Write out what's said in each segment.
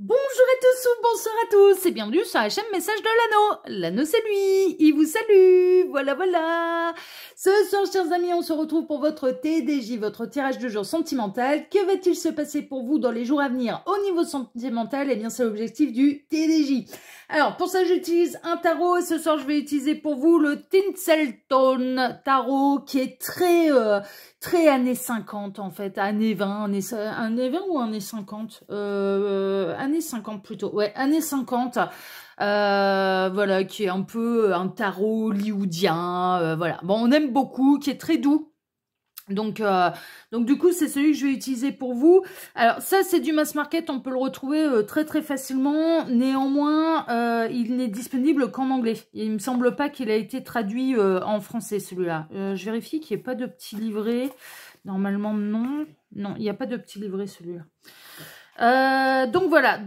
Bonjour à tous ou bonsoir à tous et bienvenue sur la chaîne Message de l'Anneau. L'Anneau c'est lui, il vous salue, voilà. Ce soir chers amis, on se retrouve pour votre TDJ, votre tirage de jour sentimental. Que va-t-il se passer pour vous dans les jours à venir au niveau sentimental? Eh bien c'est l'objectif du TDJ. Alors pour ça j'utilise un tarot et ce soir je vais utiliser pour vous le Tinseltown tarot qui est très années 50 en fait, années 20, années 20 ou années 50 années 50 plutôt, ouais, années 50, voilà, qui est un peu un tarot hollywoodien, voilà. Bon, on aime beaucoup, qui est très doux. Donc du coup, c'est celui que je vais utiliser pour vous. Alors ça, c'est du mass market, on peut le retrouver très facilement. Néanmoins, il n'est disponible qu'en anglais. Il me semble pas qu'il a été traduit en français, celui-là. Je vérifie qu'il n'y ait pas de petit livret. Normalement, non. Non, il n'y a pas de petit livret, celui-là. Donc voilà,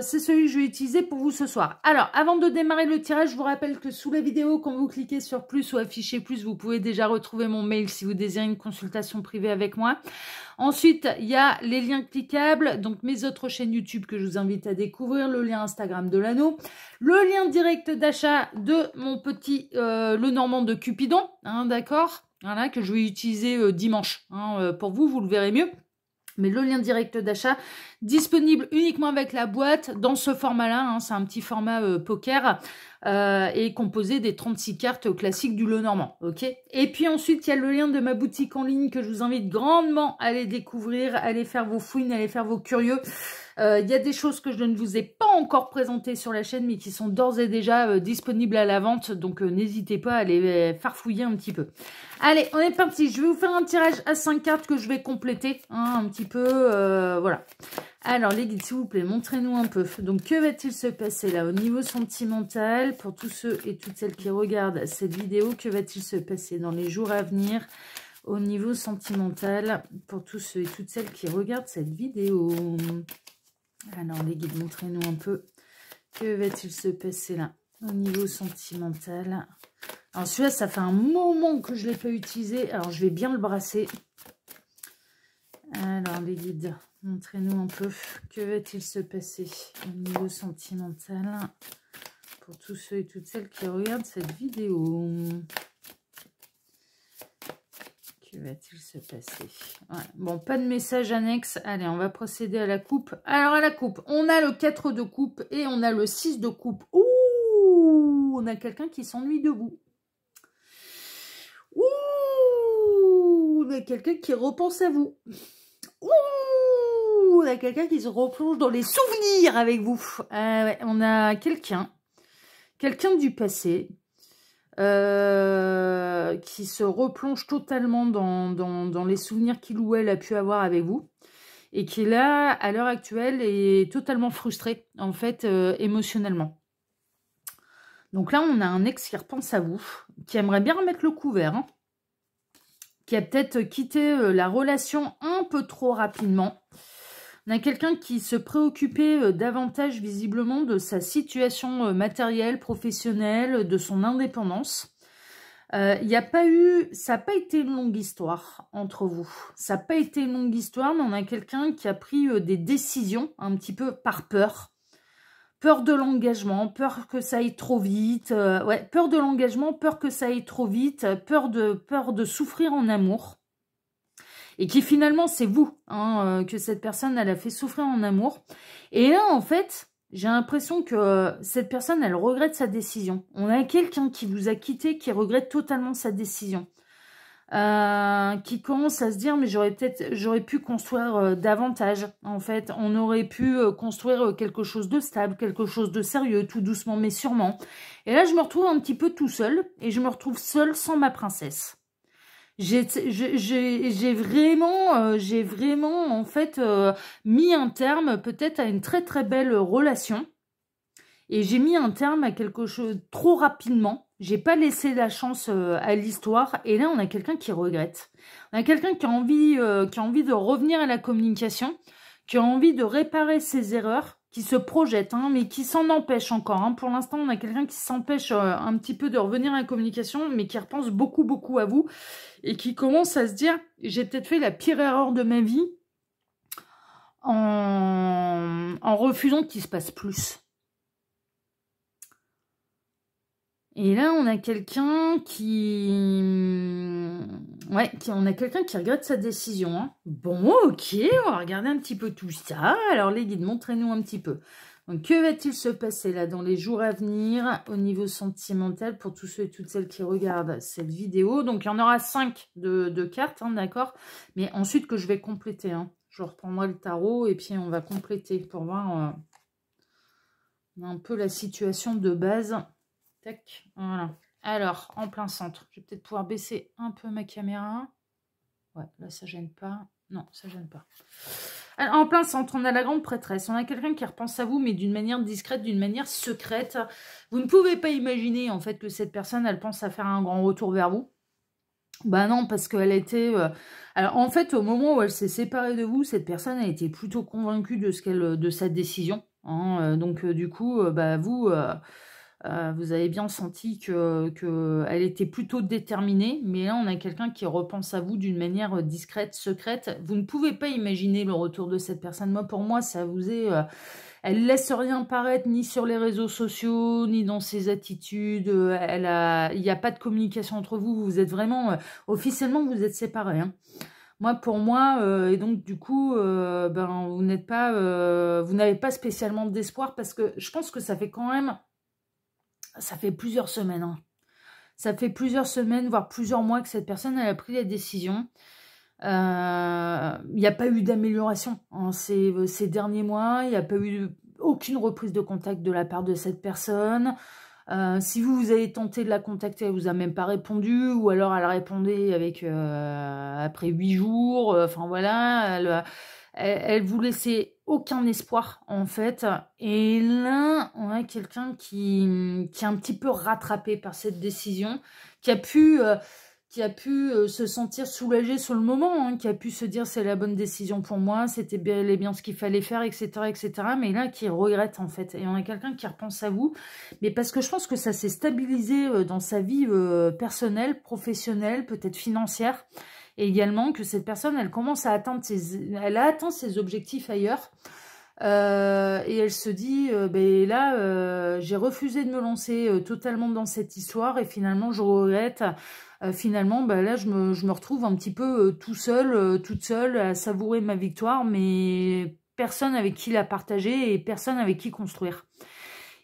c'est celui que je vais utiliser pour vous ce soir. Alors, avant de démarrer le tirage, je vous rappelle que sous la vidéo, quand vous cliquez sur plus ou afficher plus, vous pouvez déjà retrouver mon mail si vous désirez une consultation privée avec moi. Ensuite, il y a les liens cliquables, donc mes autres chaînes YouTube que je vous invite à découvrir, le lien Instagram de l'Anneau, le lien direct d'achat de mon petit Le Normand de Cupidon, hein, d'accord, voilà, que je vais utiliser dimanche. Hein, pour vous, vous le verrez mieux. Mais le lien direct d'achat, disponible uniquement avec la boîte, dans ce format-là, hein, c'est un petit format poker, et composé des 36 cartes classiques du Lenormand, ok. Et puis ensuite, il y a le lien de ma boutique en ligne que je vous invite grandement à aller découvrir, à aller faire vos fouines, à aller faire vos curieux. Il y a des choses que je ne vous ai pas encore présentées sur la chaîne, mais qui sont d'ores et déjà disponibles à la vente, donc n'hésitez pas à aller farfouiller un petit peu. Allez, on est parti. Je vais vous faire un tirage à 5 cartes que je vais compléter, hein, un petit peu, voilà. Alors, les guides, s'il vous plaît, montrez-nous un peu. Donc, que va-t-il se passer là au niveau sentimental pour tous ceux et toutes celles qui regardent cette vidéo? Que va-t-il se passer dans les jours à venir au niveau sentimental pour tous ceux et toutes celles qui regardent cette vidéo? Alors, les guides, montrez-nous un peu. Que va-t-il se passer là au niveau sentimental? Alors, celui-là, ça fait un moment que je ne l'ai pas utilisé. Alors, je vais bien le brasser. Alors, les guides, montrez-nous un peu. Que va-t-il se passer au niveau sentimental pour tous ceux et toutes celles qui regardent cette vidéo? Que va-t-il se passer? Ouais. Bon, pas de message annexe. Allez, on va procéder à la coupe. Alors, à la coupe, on a le 4 de coupe et on a le 6 de coupe. Ouh, on a quelqu'un qui s'ennuie debout. Ouh, on a quelqu'un qui repense à vous. Ouh, on a quelqu'un qui se replonge dans les souvenirs avec vous. Ouais, on a quelqu'un du passé qui se replonge totalement dans les souvenirs qu'il ou elle a pu avoir avec vous et qui là, à l'heure actuelle, est totalement frustré, en fait, émotionnellement. Donc là, on a un ex qui repense à vous, qui aimerait bien remettre le couvert, hein, qui a peut-être quitté la relation un peu trop rapidement. On a quelqu'un qui se préoccupait davantage visiblement de sa situation matérielle, professionnelle, de son indépendance. Ça n'a pas été une longue histoire entre vous. Ça n'a pas été une longue histoire, mais on a quelqu'un qui a pris des décisions un petit peu par peur. Peur de l'engagement, peur que ça aille trop vite. Ouais, peur de l'engagement, peur que ça aille trop vite, peur de souffrir en amour. Et qui finalement, c'est vous, hein, que cette personne, elle a fait souffrir en amour. Et là, en fait, j'ai l'impression que cette personne, elle regrette sa décision. On a quelqu'un qui vous a quitté, qui regrette totalement sa décision. Qui commence à se dire, mais j'aurais pu construire davantage, en fait. On aurait pu construire quelque chose de stable, quelque chose de sérieux, tout doucement, mais sûrement. Et là, je me retrouve un petit peu tout seul, et je me retrouve seule sans ma princesse. J'ai vraiment en fait mis un terme peut-être à une très belle relation et j'ai mis un terme à quelque chose trop rapidement. J'ai pas laissé la chance à l'histoire et là on a quelqu'un qui regrette. On a quelqu'un qui a envie de revenir à la communication, qui a envie de réparer ses erreurs, qui se projette, hein, mais qui s'en empêche encore. Hein. Pour l'instant, on a quelqu'un qui s'empêche un petit peu de revenir à la communication, mais qui repense beaucoup à vous et qui commence à se dire, j'ai peut-être fait la pire erreur de ma vie en en refusant qu'il se passe plus. Et là, on a quelqu'un on a quelqu'un qui regrette sa décision. Hein. Bon, ok, on va regarder un petit peu tout ça. Alors les guides, montrez-nous un petit peu. Donc, que va-t-il se passer là dans les jours à venir au niveau sentimental pour tous ceux et toutes celles qui regardent cette vidéo? Donc, il y en aura 5 de cartes, hein, d'accord? Mais ensuite que je vais compléter. Hein. Je reprendrai le tarot et puis on va compléter pour voir un peu la situation de base. Tac, voilà. Alors, en plein centre, je vais peut-être pouvoir baisser un peu ma caméra. Ouais, là, ça gêne pas. Non, ça gêne pas. Alors, en plein centre, on a la grande prêtresse. On a quelqu'un qui repense à vous, mais d'une manière discrète, d'une manière secrète. Vous ne pouvez pas imaginer, en fait, que cette personne, elle pense à faire un grand retour vers vous. Bah non, parce qu'elle était... Alors, en fait, au moment où elle s'est séparée de vous, cette personne a été plutôt convaincue de sa décision. Hein. Donc, du coup, bah, vous avez bien senti qu'elle était plutôt déterminée, mais là, on a quelqu'un qui repense à vous d'une manière discrète, secrète. Vous ne pouvez pas imaginer le retour de cette personne. Moi, pour moi, ça vous est... elle laisse rien paraître, ni sur les réseaux sociaux, ni dans ses attitudes. Il n'y a pas de communication entre vous. Vous êtes vraiment... officiellement, vous êtes séparés. Hein. Moi, pour moi, et donc du coup, ben, vous n'avez pas spécialement d'espoir parce que je pense que ça fait quand même... Ça fait plusieurs semaines. Hein. Ça fait plusieurs semaines, voire plusieurs mois que cette personne elle a pris la décision. Il n'y a pas eu d'amélioration hein, ces derniers mois. Il n'y a pas eu aucune reprise de contact de la part de cette personne. Si vous avez tenté de la contacter, elle ne vous a même pas répondu. Ou alors elle répondait après 8 jours. Enfin voilà, elle vous laissait aucun espoir en fait. Et là, on a quelqu'un qui est un petit peu rattrapé par cette décision, qui a pu se sentir soulagé sur le moment, hein, qui a pu se dire c'est la bonne décision pour moi, c'était bel et bien ce qu'il fallait faire, etc., etc. Mais là, qui regrette en fait. Et on a quelqu'un qui repense à vous, mais parce que je pense que ça s'est stabilisé dans sa vie personnelle, professionnelle, peut-être financière. Et également que cette personne, elle commence à atteindre elle a atteint ses objectifs ailleurs. Et elle se dit, ben là, j'ai refusé de me lancer totalement dans cette histoire et finalement, je regrette. Finalement, ben là, je me retrouve un petit peu toute seule à savourer ma victoire, mais personne avec qui la partager et personne avec qui construire.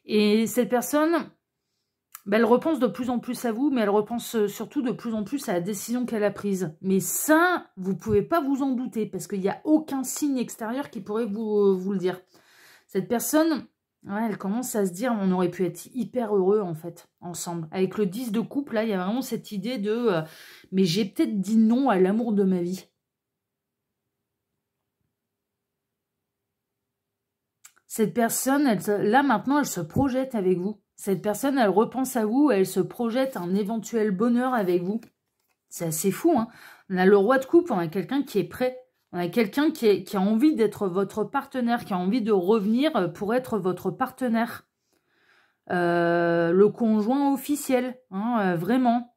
Et cette personne... Ben, elle repense de plus en plus à vous, mais elle repense surtout de plus en plus à la décision qu'elle a prise. Mais ça, vous ne pouvez pas vous en douter, parce qu'il n'y a aucun signe extérieur qui pourrait vous le dire. Cette personne, ouais, elle commence à se dire, on aurait pu être hyper heureux, en fait, ensemble. Avec le 10 de couple, là, il y a vraiment cette idée de, mais j'ai peut-être dit non à l'amour de ma vie. Cette personne, là, maintenant, elle se projette avec vous. Cette personne, elle repense à vous, elle se projette un éventuel bonheur avec vous. C'est assez fou, hein. On a le roi de coupe, on a quelqu'un qui est prêt. On a quelqu'un qui a envie d'être votre partenaire, qui a envie de revenir pour être votre partenaire. Le conjoint officiel, hein, vraiment.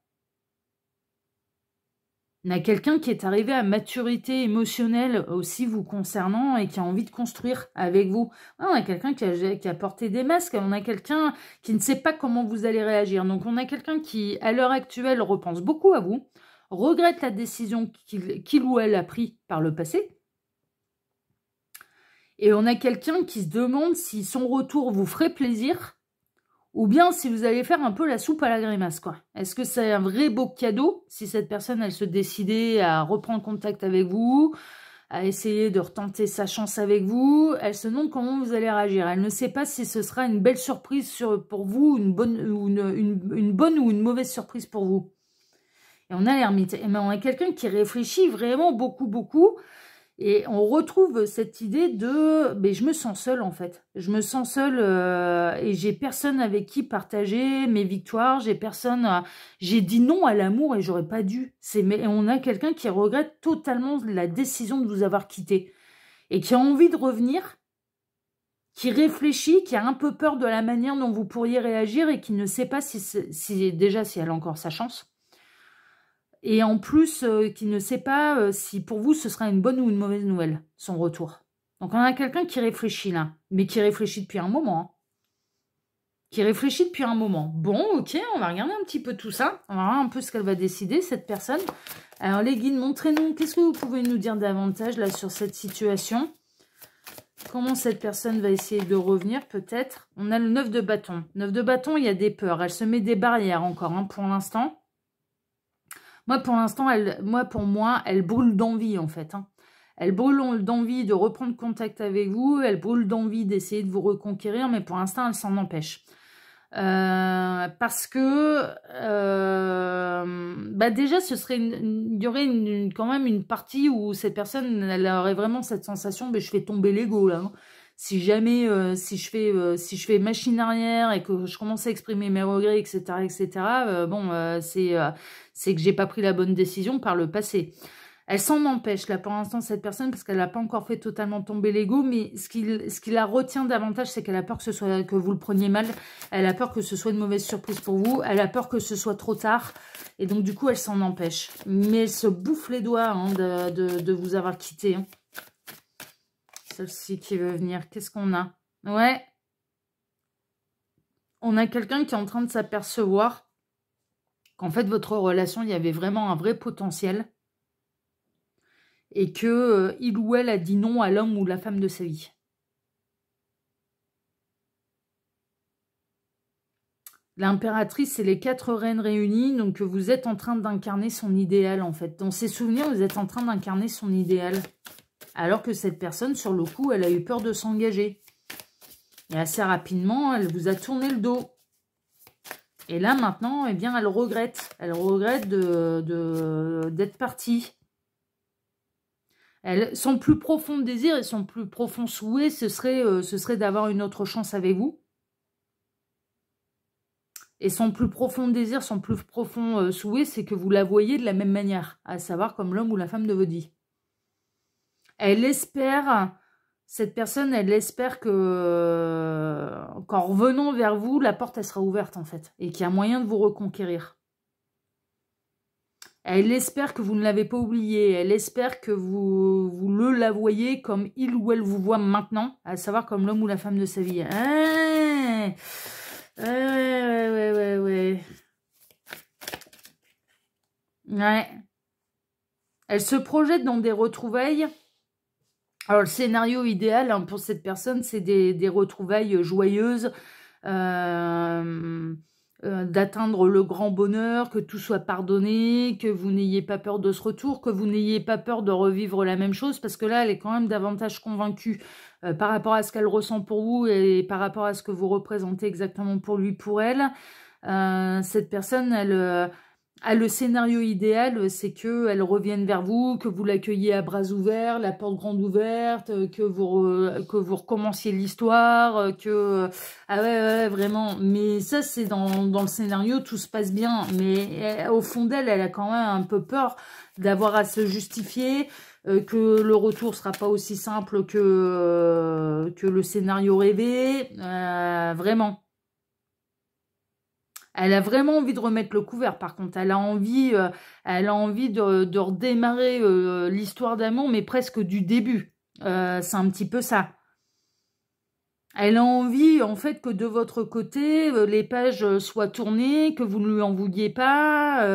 On a quelqu'un qui est arrivé à maturité émotionnelle aussi vous concernant et qui a envie de construire avec vous. On a quelqu'un qui a porté des masques, on a quelqu'un qui ne sait pas comment vous allez réagir. Donc on a quelqu'un qui, à l'heure actuelle, repense beaucoup à vous, regrette la décision qu'il ou elle a prise par le passé. Et on a quelqu'un qui se demande si son retour vous ferait plaisir ou bien si vous allez faire un peu la soupe à la grimace, quoi. Est-ce que c'est un vrai beau cadeau si cette personne, elle se décidait à reprendre contact avec vous, à essayer de retenter sa chance avec vous? Elle se demande comment vous allez réagir. Elle ne sait pas si ce sera une belle surprise pour vous, une bonne ou une mauvaise surprise pour vous. Et on a l'ermite. Et on a quelqu'un qui réfléchit vraiment beaucoup, beaucoup. Et on retrouve cette idée de mais je me sens seule en fait. Je me sens seule et j'ai personne avec qui partager mes victoires. J'ai dit non à l'amour et j'aurais pas dû. Mais on a quelqu'un qui regrette totalement la décision de vous avoir quitté et qui a envie de revenir, qui réfléchit, qui a un peu peur de la manière dont vous pourriez réagir et qui ne sait pas si déjà si elle a encore sa chance. Et en plus, qui ne sait pas si pour vous, ce sera une bonne ou une mauvaise nouvelle, son retour. Donc, on a quelqu'un qui réfléchit là, mais qui réfléchit depuis un moment. Hein. Qui réfléchit depuis un moment. Bon, ok, on va regarder un petit peu tout ça. On va voir un peu ce qu'elle va décider, cette personne. Alors, les guides, montrez-nous, qu'est-ce que vous pouvez nous dire davantage là sur cette situation? Comment cette personne va essayer de revenir, peut-être? On a le 9 de bâton. 9 de bâton, il y a des peurs. Elle se met des barrières encore, hein, pour l'instant. Moi, pour l'instant, pour moi, elle brûle d'envie, en fait. Hein. Elle brûle d'envie de reprendre contact avec vous. Elle brûle d'envie d'essayer de vous reconquérir, mais pour l'instant, elle s'en empêche. Parce que déjà il y aurait quand même une partie où cette personne elle aurait vraiment cette sensation je fais tomber l'ego là hein. Si jamais si je fais machine arrière et que je commence à exprimer mes regrets etc c'est que j'ai pas pris la bonne décision par le passé. Elle s'en empêche, là, pour l'instant, cette personne, parce qu'elle n'a pas encore fait totalement tomber l'ego, mais ce qui la retient davantage, c'est qu'elle a peur que vous le preniez mal, elle a peur que ce soit une mauvaise surprise pour vous, elle a peur que ce soit trop tard, et donc, du coup, elle s'en empêche. Mais elle se bouffe les doigts hein, de vous avoir quitté. Hein. Celle-ci qui veut venir, qu'est-ce qu'on a? Ouais. On a quelqu'un qui est en train de s'apercevoir qu'en fait, votre relation, il y avait vraiment un vrai potentiel. Et que il ou elle a dit non à l'homme ou la femme de sa vie. L'impératrice, c'est les 4 reines réunies, donc vous êtes en train d'incarner son idéal, en fait. Dans ses souvenirs, vous êtes en train d'incarner son idéal. Alors que cette personne, sur le coup, elle a eu peur de s'engager. Et assez rapidement, elle vous a tourné le dos. Et là, maintenant, eh bien, elle regrette. Elle regrette d'être partie. Son plus profond désir et son plus profond souhait, ce serait d'avoir une autre chance avec vous. Et son plus profond désir, son plus profond souhait, c'est que vous la voyez de la même manière, à savoir comme l'homme ou la femme de votre vie. Elle espère, cette personne, elle espère qu'en revenant vers vous, la porte, elle sera ouverte en fait, et qu'il y a moyen de vous reconquérir. Elle espère que vous ne l'avez pas oublié. Elle espère que vous la voyez comme il ou elle vous voit maintenant, à savoir comme l'homme ou la femme de sa vie. Ah ouais. Ouais. Elle se projette dans des retrouvailles. Alors, le scénario idéal hein, pour cette personne, c'est des retrouvailles joyeuses. D'atteindre le grand bonheur, que tout soit pardonné, que vous n'ayez pas peur de ce retour, que vous n'ayez pas peur de revivre la même chose, parce que là, elle est quand même davantage convaincue par rapport à ce qu'elle ressent pour vous et par rapport à ce que vous représentez exactement pour lui, pour elle. Cette personne, elle a le scénario idéal, c'est qu'elle revienne vers vous, que vous l'accueilliez à bras ouverts, la porte grande ouverte, que vous recommenciez l'histoire, Ah ouais, vraiment. Mais ça, c'est dans le scénario, tout se passe bien. Mais au fond d'elle, elle a quand même un peu peur d'avoir à se justifier, que le retour sera pas aussi simple que le scénario rêvé. Vraiment. Elle a vraiment envie de remettre le couvert, par contre. Elle a envie de redémarrer l'histoire d'amour, mais presque du début. C'est un petit peu ça. Elle a envie, en fait, que de votre côté, les pages soient tournées, que vous ne lui en vouliez pas,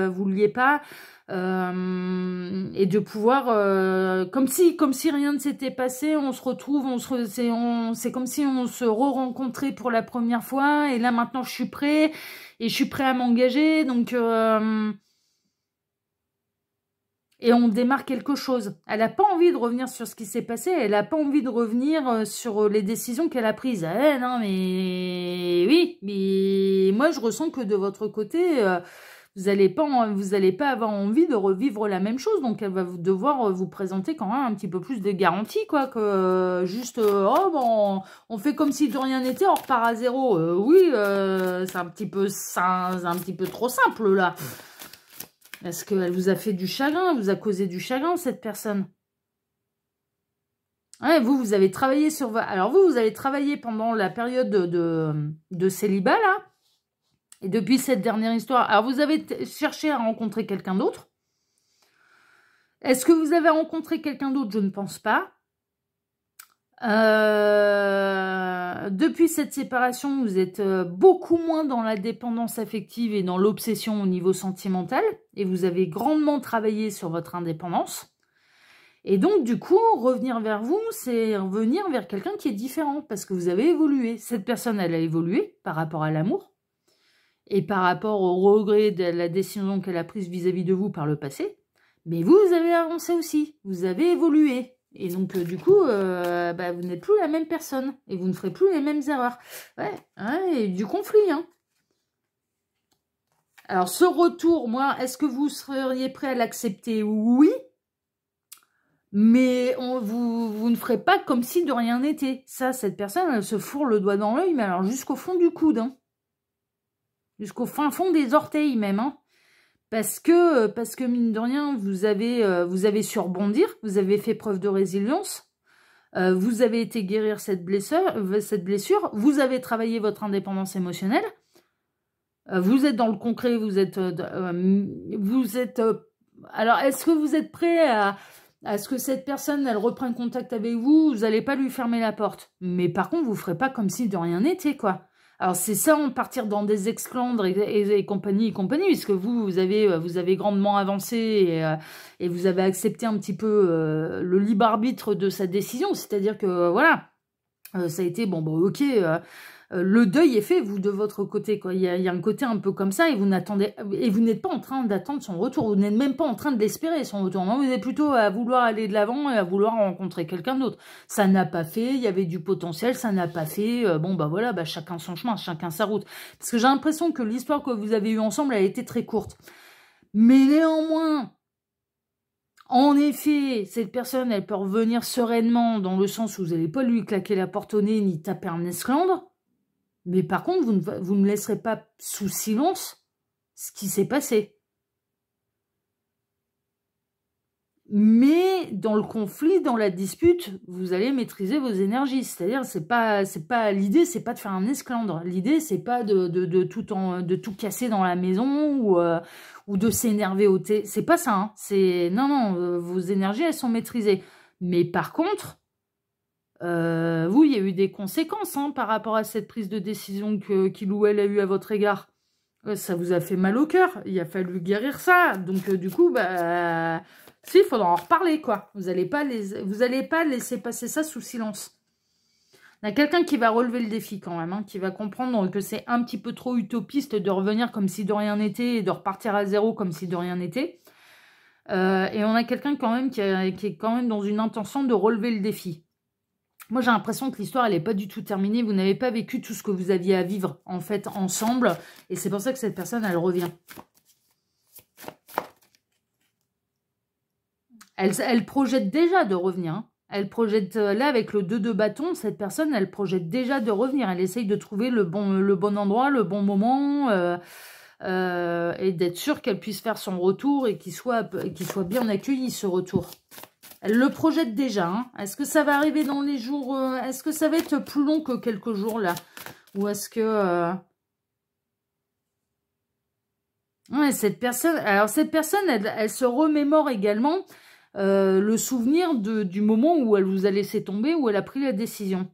et de pouvoir, comme si rien ne s'était passé, on se retrouve, c'est comme si on se re-rencontrait pour la première fois, et là maintenant je suis prêt, et je suis prêt à m'engager, donc et on démarre quelque chose. Elle n'a pas envie de revenir sur ce qui s'est passé, elle n'a pas envie de revenir sur les décisions qu'elle a prises. Non mais oui, mais moi je ressens que de votre côté, vous n'allez pas avoir envie de revivre la même chose, donc elle va devoir vous présenter quand même un petit peu plus de garanties, quoi, que juste, oh bon, on fait comme si de rien n'était, on repart à zéro. Oui, c'est un petit peu trop simple, là. Est-ce qu'elle vous a fait du chagrin, elle vous a causé du chagrin, cette personne? Ouais, vous avez travaillé sur... Alors, vous avez travaillé pendant la période de célibat, là. Et depuis cette dernière histoire, alors vous avez cherché à rencontrer quelqu'un d'autre. Est-ce que vous avez rencontré quelqu'un d'autre? Je ne pense pas. Depuis cette séparation, vous êtes beaucoup moins dans la dépendance affective et dans l'obsession au niveau sentimental. Et vous avez grandement travaillé sur votre indépendance. Et donc, du coup, revenir vers vous, c'est revenir vers quelqu'un qui est différent. Parce que vous avez évolué. Cette personne, elle a évolué par rapport à l'amour. Et par rapport au regret de la décision qu'elle a prise vis-à-vis de vous par le passé. Mais vous, vous avez avancé aussi. Vous avez évolué. Et donc, du coup, vous n'êtes plus la même personne. Et vous ne ferez plus les mêmes erreurs. Ouais, et du conflit, hein. Alors, ce retour, moi, est-ce que vous seriez prêt à l'accepter? Oui. Mais vous ne ferez pas comme si de rien n'était. Ça, cette personne, elle se fourre le doigt dans l'œil, mais alors jusqu'au fond du coude, hein. Jusqu'au fin fond des orteils, même, hein. Parce que mine de rien, vous avez su rebondir, vous avez fait preuve de résilience, vous avez été guérir cette blessure, vous avez travaillé votre indépendance émotionnelle, vous êtes dans le concret, alors, est-ce que vous êtes prêt à ce que cette personne, elle reprenne contact avec vous? Vous n'allez pas lui fermer la porte. Mais par contre, vous ne ferez pas comme si de rien n'était, quoi. Alors, c'est ça, on partir dans des exclandres et compagnie, puisque vous avez grandement avancé et vous avez accepté un petit peu le libre arbitre de sa décision. C'est-à-dire que, voilà, ça a été, ok, le deuil est fait, vous, de votre côté, quoi. Il y a un côté un peu comme ça, et vous n'êtes pas en train d'attendre son retour, vous n'êtes même pas en train de l'espérer, son retour. Non, vous êtes plutôt à vouloir aller de l'avant et à vouloir rencontrer quelqu'un d'autre. Ça n'a pas fait, il y avait du potentiel, ça n'a pas fait, voilà, chacun son chemin, chacun sa route. Parce que j'ai l'impression que l'histoire que vous avez eue ensemble, elle a été très courte. Mais néanmoins, en effet, cette personne, elle peut revenir sereinement, dans le sens où vous n'allez pas lui claquer la porte au nez, ni taper un esclandre. Mais par contre, vous ne laisserez pas sous silence ce qui s'est passé. Mais dans le conflit, dans la dispute, vous allez maîtriser vos énergies. C'est-à-dire, l'idée, c'est pas de faire un esclandre. L'idée, c'est pas de tout casser dans la maison ou de s'énerver au thé. C'est pas ça. Hein. Non, vos énergies, elles sont maîtrisées. Mais par contre, il y a eu des conséquences par rapport à cette prise de décision qu'il ou elle a eue à votre égard. Ça vous a fait mal au cœur. Il a fallu guérir ça. Donc, du coup, si, il faudra en reparler, quoi. Vous allez pas laisser passer ça sous silence. Il y a quelqu'un qui va relever le défi, quand même, qui va comprendre que c'est un petit peu trop utopiste de revenir comme si de rien n'était et de repartir à zéro comme si de rien n'était. Et on a quelqu'un, quand même, qui est quand même dans une intention de relever le défi. Moi, j'ai l'impression que l'histoire, elle n'est pas du tout terminée. Vous n'avez pas vécu tout ce que vous aviez à vivre, en fait, ensemble. Et c'est pour ça que cette personne, elle revient. Elle projette déjà de revenir. Hein. Elle projette, là, avec le 2 de bâton, cette personne, elle projette déjà de revenir. Elle essaye de trouver le bon endroit, le bon moment, et d'être sûre qu'elle puisse faire son retour et qu'il soit bien accueilli, ce retour. Elle le projette déjà. Hein. Est-ce que ça va arriver dans les jours... est-ce que ça va être plus long que quelques jours, là? Ou est-ce que... Ouais, cette personne... Alors, cette personne, elle se remémore également le souvenir du moment où elle vous a laissé tomber, où elle a pris la décision.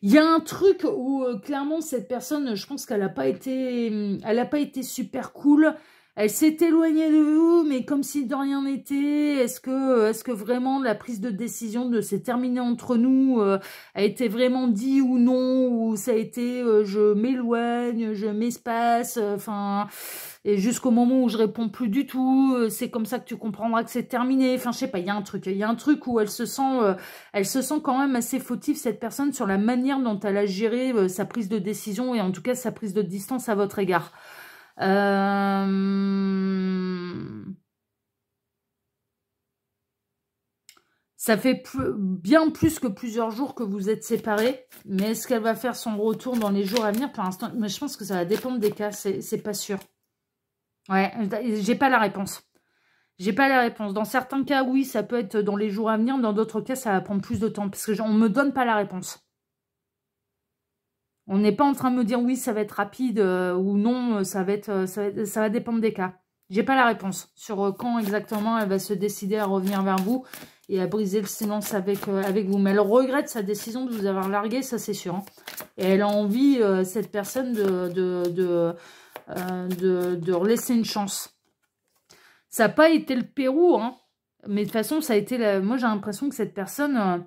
Il y a un truc où, clairement, cette personne, je pense qu'elle n'a pas été super cool. Elle s'est éloignée de vous, mais comme si de rien n'était. Est-ce que vraiment la prise de décision de s'est terminée entre nous a été vraiment dit ou non? Ou ça a été je m'éloigne, je m'espace, et jusqu'au moment où je réponds plus du tout, c'est comme ça que tu comprendras que c'est terminé. Enfin, je sais pas, il y a un truc où elle se sent quand même assez fautive, cette personne, sur la manière dont elle a géré sa prise de décision et en tout cas sa prise de distance à votre égard. Ça fait bien plus que plusieurs jours que vous êtes séparés. Mais est-ce qu'elle va faire son retour dans les jours à venir? Pour l'instant, mais je pense que ça va dépendre des cas. C'est pas sûr. Ouais, j'ai pas la réponse. J'ai pas la réponse. Dans certains cas, oui, ça peut être dans les jours à venir. Dans d'autres cas, ça va prendre plus de temps. Parce que on me donne pas la réponse. On n'est pas en train de me dire oui, ça va être rapide ou non, ça va dépendre des cas. J'ai pas la réponse sur quand exactement elle va se décider à revenir vers vous et à briser le silence avec vous. Mais elle regrette sa décision de vous avoir largué, ça c'est sûr. Hein. Et elle a envie, cette personne, de laisser une chance. Ça n'a pas été le Pérou, hein. Mais de toute façon, ça a été... Moi, j'ai l'impression que cette personne...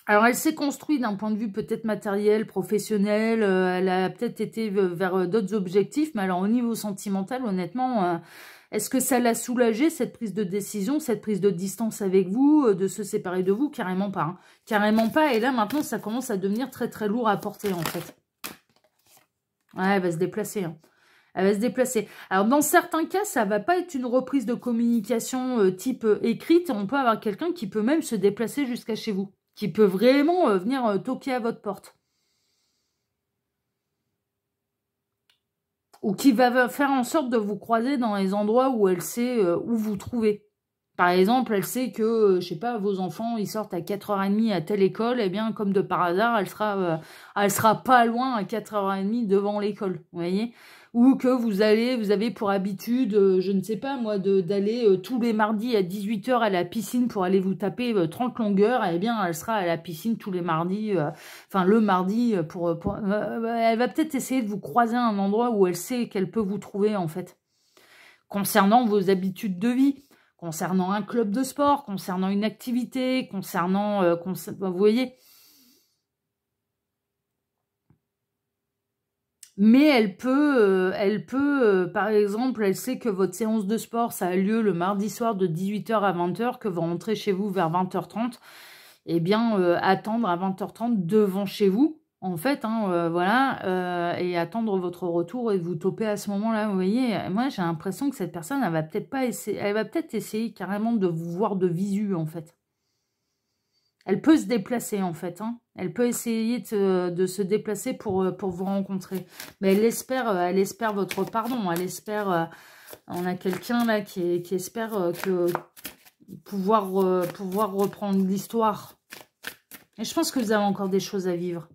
alors, elle s'est construite d'un point de vue peut-être matériel, professionnel. Elle a peut-être été vers d'autres objectifs. Mais alors, au niveau sentimental, honnêtement, est-ce que ça l'a soulagée, cette prise de décision, cette prise de distance avec vous, de se séparer de vous? Carrément pas. Hein. Carrément pas. Et là, maintenant, ça commence à devenir très, très lourd à porter, en fait. Ouais, elle va se déplacer. Hein. Elle va se déplacer. Alors, dans certains cas, ça va pas être une reprise de communication type écrite. On peut avoir quelqu'un qui peut même se déplacer jusqu'à chez vous. Qui peut vraiment venir toquer à votre porte. Ou qui va faire en sorte de vous croiser dans les endroits où elle sait où vous trouvez. Par exemple, elle sait que, je sais pas, vos enfants, ils sortent à 4h30 à telle école. Eh bien, comme de par hasard, elle sera pas loin à 4h30 devant l'école. Vous voyez ? Ou que vous avez pour habitude, je ne sais pas moi, d'aller tous les mardis à 18h à la piscine pour aller vous taper 30 longueurs, eh bien elle sera à la piscine tous les mardis, enfin le mardi, elle va peut-être essayer de vous croiser à un endroit où elle sait qu'elle peut vous trouver en fait. Concernant vos habitudes de vie, concernant un club de sport, concernant une activité, concernant, vous voyez. Mais elle peut, par exemple, elle sait que votre séance de sport, ça a lieu le mardi soir de 18h à 20h, que vous rentrez chez vous vers 20h30, eh bien, attendre à 20h30 devant chez vous, en fait, hein, voilà, et attendre votre retour et vous toper à ce moment-là, vous voyez. Moi, j'ai l'impression que cette personne, elle va peut-être pas essayer, elle va peut-être essayer carrément de vous voir de visu, en fait. Elle peut se déplacer, en fait. Hein. Elle peut essayer de se déplacer pour vous rencontrer. Mais elle espère votre pardon. Elle espère... on a quelqu'un là qui espère pouvoir reprendre l'histoire. Et je pense que vous avez encore des choses à vivre.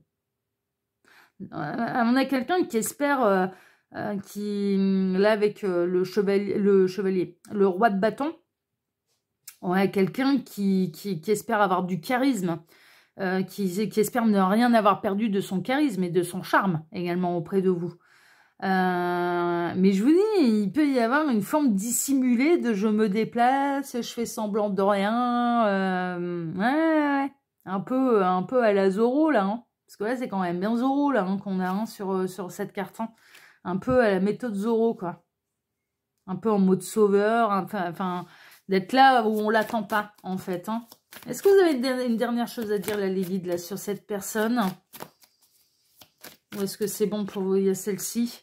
On a quelqu'un qui espère... là, avec le chevalier, le roi de bâton, on a quelqu'un qui espère avoir du charisme, qui espère ne rien avoir perdu de son charisme et de son charme également auprès de vous. Mais je vous dis, il peut y avoir une forme dissimulée de je me déplace, je fais semblant de rien. Ouais. Un peu à la Zorro là. Hein. Parce que là, c'est quand même bien Zorro là hein, qu'on a hein, sur cette carte. Hein. Un peu à la méthode Zorro quoi. Un peu en mode sauveur, enfin d'être là où on l'attend pas, en fait. Hein. Est-ce que vous avez une dernière chose à dire, la Lady, là, sur cette personne? Ou est-ce que c'est bon pour vous? Il y a celle-ci.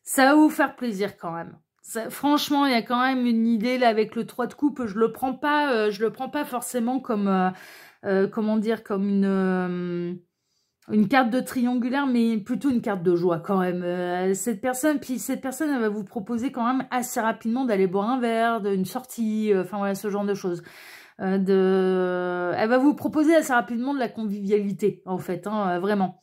Ça va vous faire plaisir, quand même. Ça, franchement, il y a quand même une idée, là, avec le 3 de coupe. Je le prends pas forcément comme, comment dire, comme une carte de triangulaire, mais plutôt une carte de joie quand même. Cette personne, elle va vous proposer quand même assez rapidement d'aller boire un verre, d'une sortie, enfin voilà, ce genre de choses. Elle va vous proposer assez rapidement de la convivialité, en fait, hein, vraiment.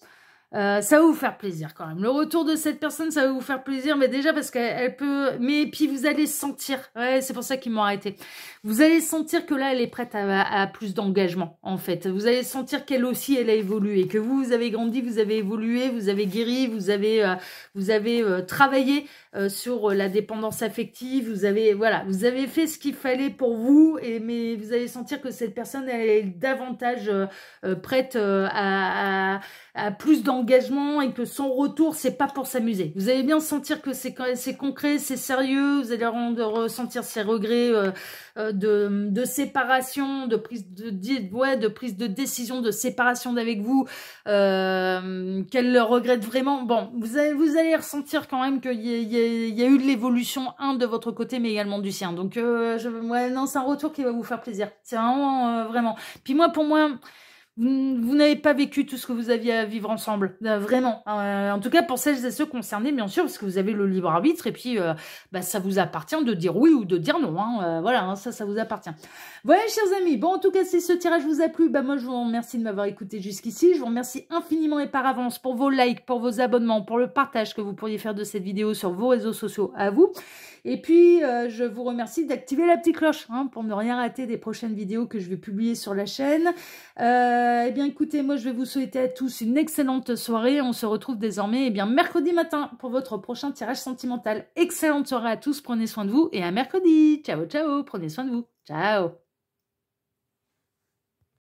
Ça va vous faire plaisir quand même. Le retour de cette personne, ça va vous faire plaisir, mais déjà parce qu'elle peut... Mais puis vous allez sentir, ouais, c'est pour ça qu'ils m'ont arrêté. Vous allez sentir que là, elle est prête à plus d'engagement, en fait. Vous allez sentir qu'elle aussi, elle a évolué, que vous avez grandi, vous avez évolué, vous avez guéri, vous avez travaillé sur la dépendance affective, vous avez fait ce qu'il fallait pour vous, mais vous allez sentir que cette personne, elle est davantage prête à plus d'engagement et que son retour, c'est pas pour s'amuser. Vous allez bien sentir que c'est concret, c'est sérieux, vous allez ressentir ses regrets de séparation, de prise de décision de séparation d'avec vous, qu'elle le regrette vraiment. Bon, vous allez ressentir quand même qu'il y a eu de l'évolution, de votre côté, mais également du sien. Donc, non, c'est un retour qui va vous faire plaisir. C'est vraiment, vraiment. Puis moi, pour moi, vous n'avez pas vécu tout ce que vous aviez à vivre ensemble, vraiment. En tout cas, pour celles et ceux concernés, bien sûr, parce que vous avez le libre arbitre, et puis ça vous appartient de dire oui ou de dire non. Voilà, ça vous appartient. Voilà, chers amis. Bon, en tout cas, si ce tirage vous a plu, moi, je vous remercie de m'avoir écouté jusqu'ici. Je vous remercie infiniment et par avance pour vos likes, pour vos abonnements, pour le partage que vous pourriez faire de cette vidéo sur vos réseaux sociaux à vous. Et puis, je vous remercie d'activer la petite cloche pour ne rien rater des prochaines vidéos que je vais publier sur la chaîne. Eh bien, écoutez, moi, je vais vous souhaiter à tous une excellente soirée. On se retrouve désormais mercredi matin pour votre prochain tirage sentimental. Excellente soirée à tous, prenez soin de vous et à mercredi. Ciao, ciao, prenez soin de vous. Ciao.